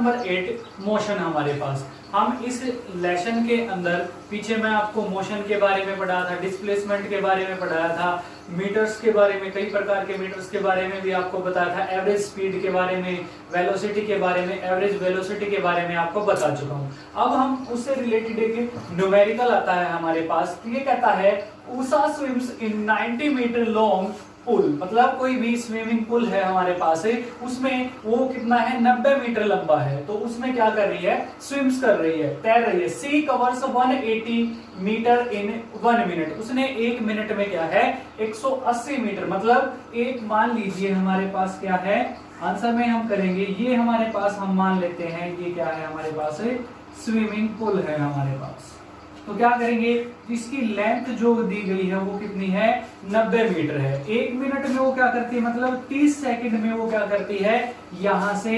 Number 8 motion हमारे पास। हम इस लेसन के अंदर पीछे मैं आपको मोशन के बारे में पढ़ाया था, डिस्प्लेसमेंट के बारे में पढ़ाया था, मीटर्स के बारे में, कई प्रकार के मीटर्स के बारे में भी आपको बताया था, एवरेज स्पीड के बारे में, वेलोसिटी के बारे में, एवरेज वेलोसिटी के बारे में आपको बता चुका हूं। अब हम उससे रिलेटेड एक न्यूमेरिकल आता है हमारे पास। ये कहता है उषा स्विम्स इन 90 मीटर लॉन्ग पुल, मतलब कोई भी स्विमिंग पूल है हमारे पास है, उसमें वो कितना है 90 मीटर लंबा है, तो उसमें क्या कर रही है, स्विम्स कर रही है, तैर रही है। सी कवर्स 180 मीटर इन 1 मिनट, उसने 1 मिनट में क्या है 180 मीटर, मतलब एक मान लीजिए हमारे पास क्या है, आंसर में हम करेंगे ये हमारे पास, हम मान लेते हैं ये क्या है हमारे पास स्विमिंग पूल है हमारे पास। तो क्या करेंगे, इसकी लेंथ जो दी गई है वो कितनी है 90 मीटर है। 1 मिनट में वो क्या करती है, मतलब 30 सेकंड में वो क्या करती है, यहां से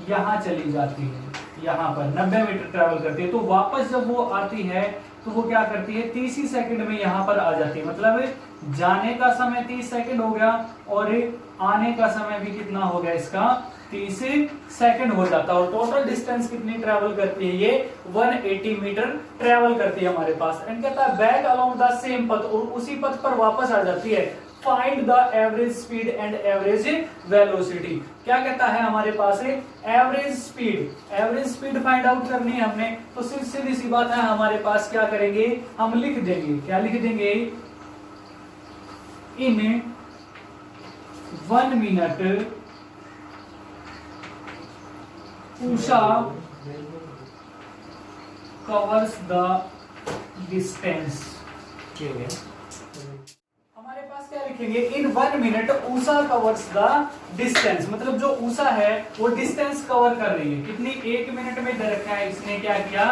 यहां चली जाती है, यहां पर 90 मीटर ट्रेवल करती है। तो वापस जब वो आती है तो वो क्या करती है 30 ही सेकंड में यहां पर आ जाती है, मतलब जाने का समय 30 सेकंड हो गया और आने का समय भी कितना हो गया इसका 30 सेकंड हो जाता है। और टोटल डिस्टेंस कितनी ट्रेवल करती है, ये 180 मीटर ट्रेवल करती है हमारे पास। एंड कहता है बैक अलोंग द सेम पथ, और उसी पथ पर वापस आ जाती है। Find the average speed and average velocity. क्या कहता है हमारे पास एवरेज स्पीड फाइंड आउट करनी है हमने, तो सीधी सी बात है हमारे पास क्या करेंगे, हम लिख देंगे, क्या लिख देंगे, इन 1 minute Usha covers the distance. हमारे पास क्या लिखेंगे, इन 1 minute Usha covers the distance, मतलब जो उषा है वो डिस्टेंस कवर कर रही है कितनी, 1 मिनट में दे रखा है, इसने क्या किया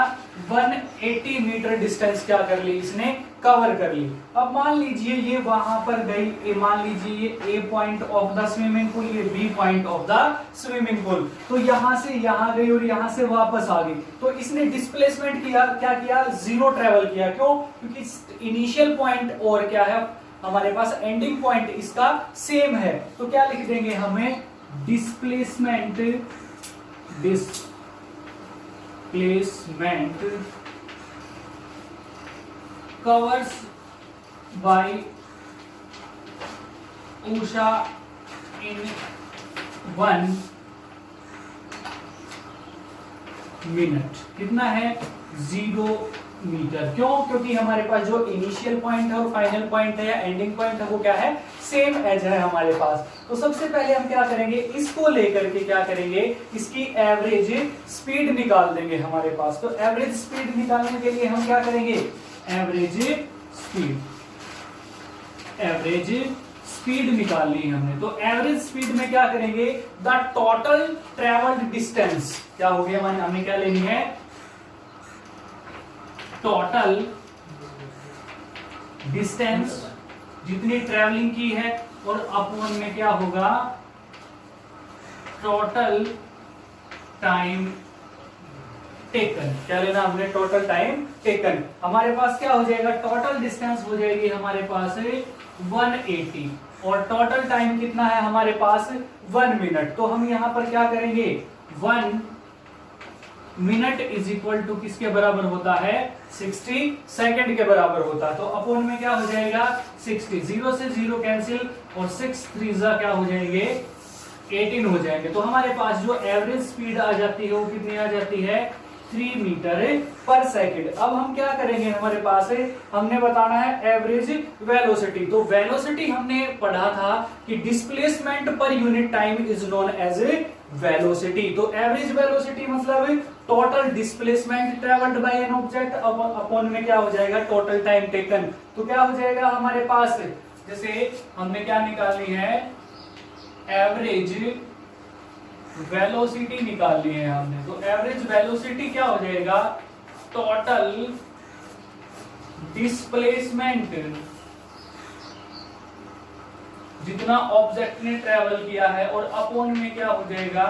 180 मीटर डिस्टेंस क्या कर ली, इसने कवर कर ली। अब मान लीजिए ये वहां पर गई, मान लीजिए ये A point of the swimming pool, ये B point of the swimming pool, तो यहां से यहां गई और यहां से वापस आ गई, तो इसने डिस्प्लेसमेंट किया, क्या किया, 0 ट्रेवल किया। क्यों, क्योंकि इनिशियल पॉइंट और क्या है हमारे पास एंडिंग पॉइंट इसका सेम है। तो क्या लिख देंगे हमें, डिस्प्लेसमेंट कवर्स बाय उषा इन 1 मिनट, कितना है 0 मीटर। क्यों, क्योंकि हमारे पास जो इनिशियल पॉइंट है और फाइनल पॉइंट है या एंडिंग पॉइंट है वो क्या है, सेम एज है हमारे पास। तो सबसे पहले हम क्या करेंगे, इसको लेकर के क्या करेंगे, इसकी एवरेज स्पीड निकाल देंगे हमारे पास। तो एवरेज स्पीड निकालने के लिए हम क्या करेंगे, एवरेज स्पीड निकालनी है हमने। तो एवरेज स्पीड में क्या करेंगे, द टोटल ट्रेवल्ड डिस्टेंस क्या हो गया, हमने क्या लेनी है, टोटल डिस्टेंस जितनी ट्रेवलिंग की है, और अपॉन में क्या होगा, टोटल टाइम टेकन। क्या लेना हमने, टोटल टाइम टेकन। हमारे पास क्या हो जाएगा, टोटल डिस्टेंस हो जाएगी हमारे पास 180 और टोटल टाइम कितना है हमारे पास 1 मिनट। तो हम यहां पर क्या करेंगे, 1 मिनट इज इक्वल टू किसके बराबर होता है, 60 सेकंड के बराबर होता है। तो अपॉन में क्या हो जाएगा 60, 0 से 0 कैंसिल और 6 3 क्या हो जाएंगे 18 हो जाएंगे। तो हमारे पास जो एवरेज स्पीड आ जाती है वो कितनी आ जाती है 3 मीटर पर सेकंड। अब हम क्या करेंगे, हमारे पास हमने बताना है एवरेज वेलोसिटी। तो वेलोसिटी हमने पढ़ा था कि displacement per unit time is known as velocity. तो एवरेज वेलोसिटी मतलब total displacement travelled by an object, upon में क्या हो जाएगा टोटल टाइम टेकन। तो क्या हो जाएगा हमारे पास, जैसे हमने क्या निकालनी है, एवरेज वेलोसिटी निकालनी है हमने। तो एवरेज वेलोसिटी क्या हो जाएगा, टोटल डिस्प्लेसमेंट जितना ऑब्जेक्ट ने ट्रेवल किया है, और अपॉन में क्या हो जाएगा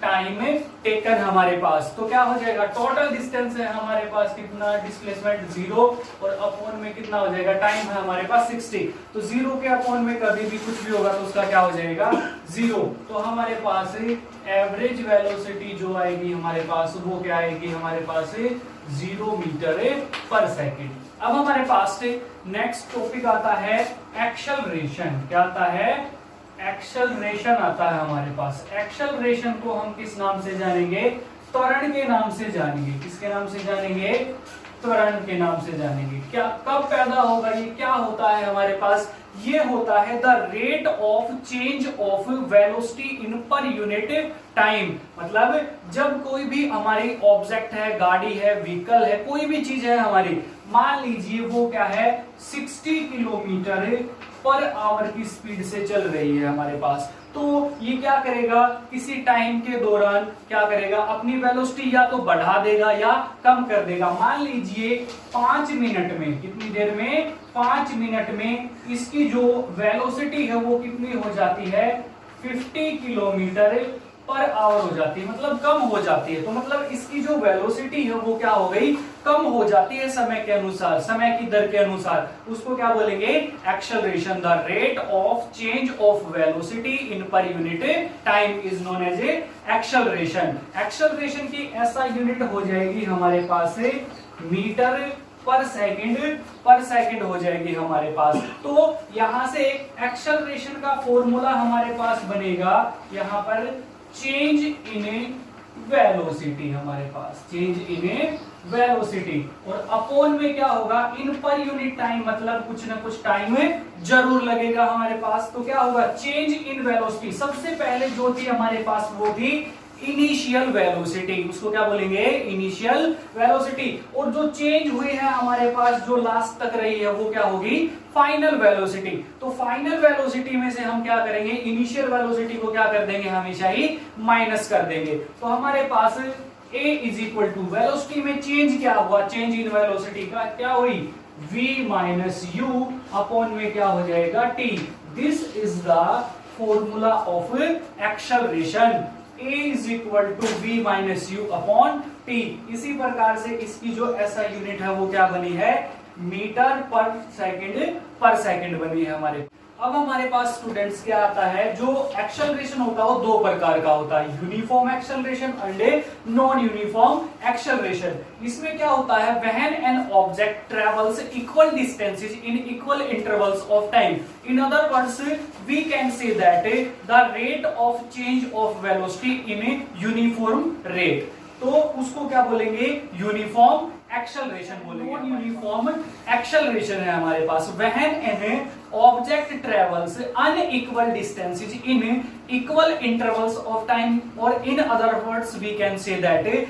टाइम टेकन हमारे पास। तो क्या हो जाएगा, टोटल डिस्टेंस है हमारे पास कितना, डिस्प्लेसमेंट 0 और अपॉन में कितना हो जाएगा, टाइम है हमारे पास 60। तो 0 के अपॉन में कभी भी कुछ भी होगा तो उसका क्या हो जाएगा 0। तो हमारे पास एवरेज वेलोसिटी जो आएगी हमारे पास वो क्या आएगी हमारे पास 0 मीटर पर सेकेंड। अब हमारे पास नेक्स्ट टॉपिक आता है एक्सेलरेशन। क्या आता है, एक्सेलरेशन आता है हमारे पास। एक्सेलरेशन को हम किस नाम से जानेंगे, त्वरण के नाम से जानेंगे। किसके नाम से जानेंगे, त्वरण के नाम से जानेंगे। क्या कब पैदा होगा, ये क्या होता है हमारे पास, ये होता है the rate of change of velocity in per unit time. मतलब जब कोई भी हमारी ऑब्जेक्ट है, गाड़ी है, व्हीकल है, कोई भी चीज है हमारी, मान लीजिए वो क्या है 60 किलोमीटर पर आवर की स्पीड से चल रही है हमारे पास, तो ये क्या करेगा, किसी टाइम के दौरान क्या करेगा, अपनी वेलोसिटी या तो बढ़ा देगा या कम कर देगा। मान लीजिए 5 मिनट में, कितनी देर में, 5 मिनट में इसकी जो वेलोसिटी है वो कितनी हो जाती है 50 किलोमीटर पर आवर हो जाती है, मतलब कम हो जाती है। तो मतलब इसकी जो वेलोसिटी है वो क्या हो गई, कम हो जाती है समय के अनुसार, समय की दर के अनुसार। उसको क्या बोलेंगे, acceleration. The rate of change of velocity in per unit time is known as acceleration. Acceleration की ऐसा यूनिट हो जाएगी हमारे पास मीटर पर सेकंड हो जाएगी हमारे पास। तो यहां से एक्सेलरेशन का फॉर्मूला हमारे पास बनेगा, यहां पर चेंज इन वेलोसिटी हमारे पास, चेंज इन वेलोसिटी, और अपॉन में क्या होगा, इन पर यूनिट टाइम, मतलब कुछ ना कुछ टाइम जरूर लगेगा हमारे पास। तो क्या होगा, चेंज इन वेलोसिटी। सबसे पहले जो थी हमारे पास वो थी इनिशियल वेलोसिटी, उसको क्या बोलेंगे, इनिशियल वेलोसिटी। और जो चेंज हुई है हमारे पास, जो लास्ट तक रही है वो क्या होगी, फाइनल वेलोसिटी। तो फाइनल वेलोसिटी में से हम क्या करेंगे, इनिशियल वेलोसिटी को क्या कर देंगे, हमेशा ही माइनस कर देंगे। तो हमारे पास a is equal to velocity में चेंज क्या हुआ, चेंज इन वेलोसिटी का क्या हुई, v माइनस यू अपॉन में क्या हो जाएगा t। This is the formula of acceleration. a is equal to v minus u upon t। इसी प्रकार से इसकी जो ऐसा यूनिट है वो क्या बनी है, मीटर पर सेकंड बनी है हमारे। अब हमारे पास स्टूडेंट्स क्या आता है, जो एक्सेलरेशन होता है वो दो प्रकार का होता है, uniform acceleration and non uniform acceleration. इसमें क्या होता है, when an object travels equal distances in equal intervals of time, in other words we can say that the rate of change of velocity in uniform rate. तो उसको क्या बोलेंगे, uniform acceleration बोलेंगे। Non uniform acceleration है हमारे पास, when an object travels unequal distances in equal intervals of time, और in other words we can say that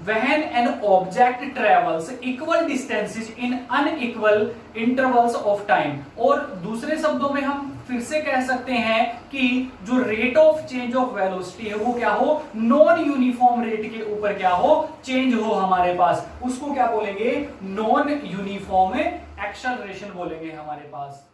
when an object travels equal distances in unequal intervals of time। और दूसरे शब्दों में हम फिर से कह सकते हैं कि जो rate of change of velocity है वो क्या हो, नॉन यूनिफॉर्म रेट के ऊपर क्या हो, चेंज हो हमारे पास, उसको क्या बोलेंगे, नॉन यूनिफॉर्म एक्सेलरेशन बोलेंगे हमारे पास।